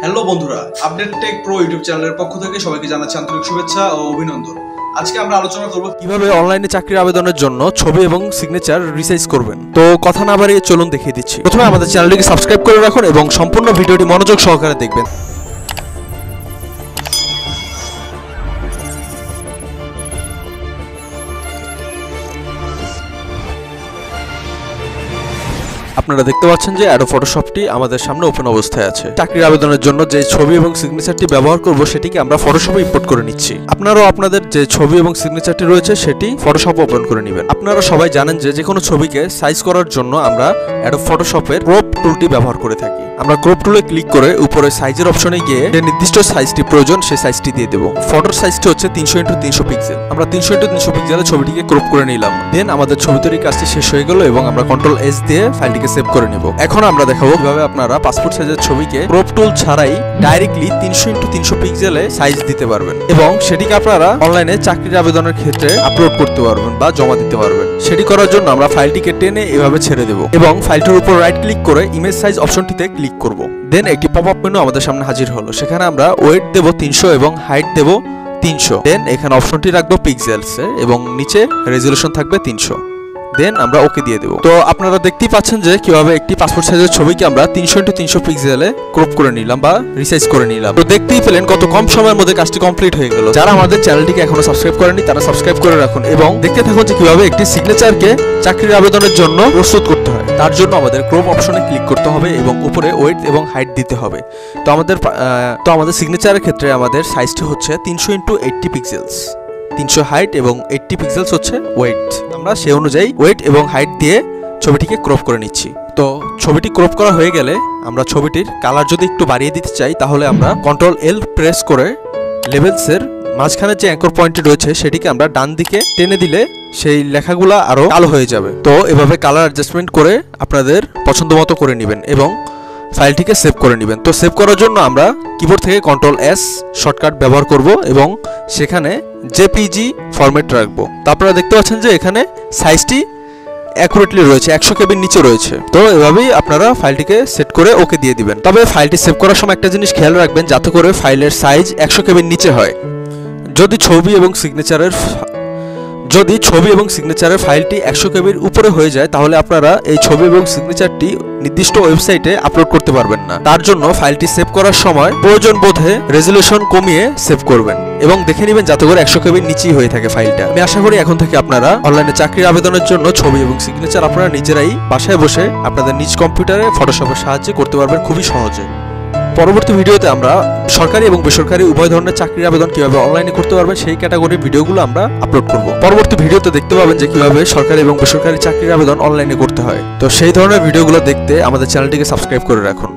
Hello বন্ধুরা, update take pro YouTube চ্যানেলের পক্ষ থেকে সবাইকে জানাচ্ছি আন্তরিক শুভেচ্ছা ও অভিনন্দন। আজকে আমরা আলোচনা করব কিভাবে অনলাইনে চাকরির আবেদনের জন্য ছবি এবং সিগনেচার রিসাইজ করবেন। তো কথা না বাড়িয়ে চলুন দেখিয়ে দিচ্ছি। প্রথমে আমাদের চ্যানেলটিকে সাবস্ক্রাইব করে রাখুন এবং সম্পূর্ণ ভিডিওটি মনোযোগ সহকারে দেখবেন। আপনারা দেখতে পাচ্ছেন যে অ্যাডোব ফটোশপটি আমাদের সামনে ওপেন অবস্থায় আছে। চাকরির আবেদনের জন্য যে ছবি এবং সিগনেচারটি ব্যবহার করব সেটিকে আমরা ফটোশপে ইম্পোর্ট করে নিচ্ছি। আপনারাও আপনাদের যে ছবি এবং সিগনেচারটি রয়েছে সেটি ফটোশপে ওপেন করে নেবেন। আপনারা সবাই জানেন যে কোনো ছবিকে সাইজ করার জন্য আমরা অ্যাডোব ফটোশপের ক্রপ টুলটি ব্যবহার করে থাকি। আমরা ক্রপ টুলে ক্লিক করে উপরে সাইজের অপশনে গিয়ে যে নির্দিষ্ট সাইজটি প্রয়োজন সেই সাইজটি দিয়ে দেব। ফটোর সাইজটি হচ্ছে 300x300 পিক্সেল। আমরা 300x300 পিক্সেলের ছবিটিকে ক্রপ করে নিলাম। দেন আমাদের ছবি তৈরির কাজটি শেষ হয়ে গেল এবং আমরা Ctrl+S দিয়ে ফাইলটিকে সেভ করে নেব। এখন আমরা দেখাবো কিভাবে আপনারা পাসপোর্ট সাইজের ছবিকে ক্রপ টুল ছাড়াই ডাইরেক্টলি 300x300 পিক্সেলে সাইজ দিতে পারবেন এবং সেটিকে আপনারা অনলাইনে চাকরির আবেদনের ক্ষেত্রে আপলোড করতে পারবেন বা জমা দিতে পারবেন। সেটি করার জন্য আমরা ফাইলটিকে টেনে এভাবে ছেড়ে দেব এবং ফাইলটির উপর রাইট ক্লিক করে ইমেজ সাইজ অপশনটিতে ক্লিক করব। দেন একটি পপআপ মেনু আমাদের সামনে হাজির হলো। সেখানে আমরা ওয়েট দেব 300 এবং হাইট দেব 300। দেন এখানে অপশনটি রাখবো পিক্সেলসে এবং নিচে রেজুলেশন থাকবে 300। দেন আমরা ওকে দিয়ে দেব। তো আপনারা দেখতেই পাচ্ছেন যে কিভাবে একটি পাসপোর্ট সাইজের ছবিকে আমরা 300x300 পিক্সেলে ক্রপ করে নিলাম বা রিসাইজ করে নিলাম। তো দেখতেই পেলেন কত কম সময়ের মধ্যে কাজটি কমপ্লিট হয়ে গেল। যারা আমাদের চ্যানেলটিকে এখনো সাবস্ক্রাইব করেনি তারা সাবস্ক্রাইব করে রাখুন এবং দেখতে থাকুন যে কিভাবে একটি সিগনেচারকে চাকরির আবেদনের জন্য প্রস্তুত করতে হয়। তার জন্য আমাদের ক্রপ অপশনে ক্লিক করতে হবে এবং উপরে ওয়েট এবং হাইট দিতে হবে। তো আমাদের সিগনেচারের ক্ষেত্রে আমাদের সাইজটি হচ্ছে 300x80 পিক্সেলস। 300 হাইট এবং 80 পিক্সেলস হচ্ছে ওয়েট। আমরা সেই অনুযায়ী ওয়েট এবং হাইট দিয়ে ছবিটিকে ক্রপ করে নিচ্ছি। তো ছবিটি ক্রপ করা হয়ে গেলে আমরা ছবিটির কালার যদি একটু বাড়িয়ে দিতে চাই তাহলে আমরা Ctrl+L প্রেস করে লেভেলসের মাঝখানে যে অ্যাঙ্কর পয়েন্টটি রয়েছে সেটিকে আমরা ডান দিকে টেনে দিলে সেই লেখাগুলো আরো কালো হয়ে যাবে। তো এভাবে কালার অ্যাডজাস্টমেন্ট করে আপনাদের পছন্দ মতো করে নেবেন এবং ফাইলটিকে সেভ করে নেবেন। তো সেভ করার জন্য আমরা কিবোর্ড থেকে Ctrl+S শর্টকাট ব্যবহার করব এবং সেখানে জেপিজি ফরম্যাট রাখবো। তো আপনারা দেখতে পাচ্ছেন যে এখানে সাইজটি অ্যাকুরেটলি রয়েছে, 100 কেবির নিচে রয়েছে। তো এভাবেই আপনারা ফাইলটিকে সেট করে ওকে দিয়ে দিবেন। তবে ফাইলটি সেভ করার সময় একটা জিনিস খেয়াল রাখবেন যাতে করে ফাইলের সাইজ 100 কেবির নিচে হয়। যদি ছবি এবং সিগনেচারের ফাইলটি 100 কেবির উপরে হয়ে যায় তাহলে আপনারা এই ছবি এবং সিগনেচারটি নির্দিষ্ট ওয়েবসাইটে আপলোড করতে পারবেন না। তার জন্য ফাইলটি সেভ করার সময় প্রয়োজন বোধে রেজুলেশন কমিয়ে সেভ করবেন এবং দেখে নেবেন যাতে করে 100 কেবির নিচেই হয়ে থাকে ফাইলটা। আমি আশা করি এখন থেকে আপনারা অনলাইনে চাকরির আবেদনের জন্য ছবি এবং সিগনেচার আপনারা নিজেরাই বাসায় বসে আপনাদের নিজ কম্পিউটারে ফটোশপের সাহায্যে করতে পারবেন খুবই সহজে। পরবর্তী ভিডিওতে আমরা সরকারি এবং বেসরকারি উভয় ধরনের চাকরির আবেদন কিভাবে অনলাইনে করতে পারবেন সেই ক্যাটাগরির ভিডিওগুলো আমরা আপলোড করব। পরবর্তী ভিডিওতে দেখতে পাবেন যে কিভাবে সরকারি এবং বেসরকারি চাকরির আবেদন অনলাইনে করতে হয়। তো সেই ধরনের ভিডিওগুলো দেখতে আমাদের চ্যানেলটিকে সাবস্ক্রাইব করে রাখুন।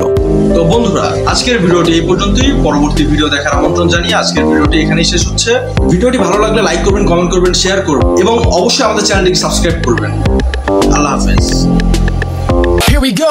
তো বন্ধুরা, আজকের ভিডিওটি এই পর্যন্তই। পরবর্তী ভিডিও দেখার আমন্ত্রণ জানিয়ে আজকের ভিডিওটি এখানেই শেষ হচ্ছে। ভিডিওটি ভালো লাগলে লাইক করবেন, কমেন্ট করবেন, শেয়ার করবেন এবং অবশ্যই আমাদের চ্যানেলটিকে সাবস্ক্রাইব করবেন। আল্লাহ হাফেজ। Here we go.